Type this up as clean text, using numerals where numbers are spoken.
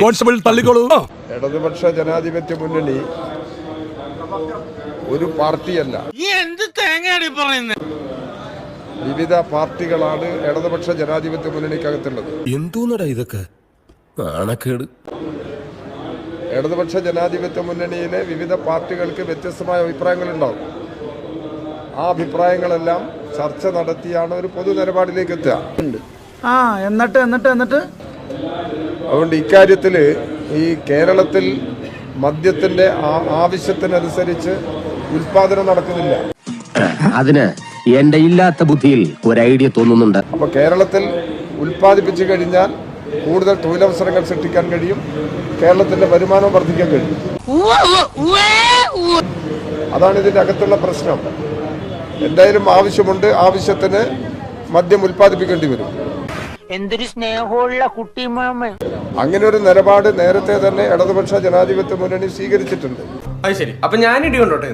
Constable തള്ളിക്കോളൂ. ഇടതുപക്ഷ ജനാധിപത്യ മുന്നണി ഒരു പാർട്ടിയല്ല, വിവിധ പാർട്ടികളാണ് ഇടതുപക്ഷ ജനാധിപത്യ മുന്നണിക്കകത്തുള്ളത്. എന്തോന്നടാ ഇതൊക്കെ നാണക്കേട്. ഇടതുപക്ഷ ജനാധിപത്യ മുന്നണിയിലെ വിവിധ പാർട്ടികൾക്ക് വ്യത്യസ്തമായ അഭിപ്രായങ്ങളുണ്ടാവും. ആ അഭിപ്രായങ്ങളെല്ലാം ചർച്ച നടത്തിയാണ് ഒരു പൊതു നിലപാടിലേക്ക് എത്തുക. എന്നിട്ട് അതുകൊണ്ട് ഇക്കാര്യത്തിൽ ഈ കേരളത്തിൽ മദ്യത്തിന്റെ ആവശ്യത്തിനനുസരിച്ച് ഉൽപാദനം നടക്കുന്നില്ല. അതിന് എന്റെ ഇല്ലാത്ത ബുദ്ധിയിൽ ഒരു ഐഡിയ തോന്നുന്നുണ്ട്. അപ്പൊ കേരളത്തിൽ ഉൽപ്പാദിപ്പിച്ചു കഴിഞ്ഞാൽ കൂടുതൽ തൊഴിലവസരങ്ങൾ സൃഷ്ടിക്കാൻ കഴിയും, കേരളത്തിന്റെ വരുമാനം വർദ്ധിക്കാൻ കഴിയും. അതാണ് ഇതിന്റെ അകത്തുള്ള പ്രശ്നം. എന്തായാലും ആവശ്യമുണ്ട്, ആവശ്യത്തിന് മദ്യം ഉൽപ്പാദിപ്പിക്കേണ്ടി വരും. എന്തൊരു സ്നേഹമുള്ള കുട്ടിമാമ. അങ്ങനെ ഒരു നിലപാട് നേരത്തെ തന്നെ ഇടതുപക്ഷ ജനാധിപത്യ മുന്നണി സ്വീകരിച്ചിട്ടുണ്ട്. അത് ശരി. അപ്പൊ ഞാൻ ഇടി കൊണ്ടോട്ടെ.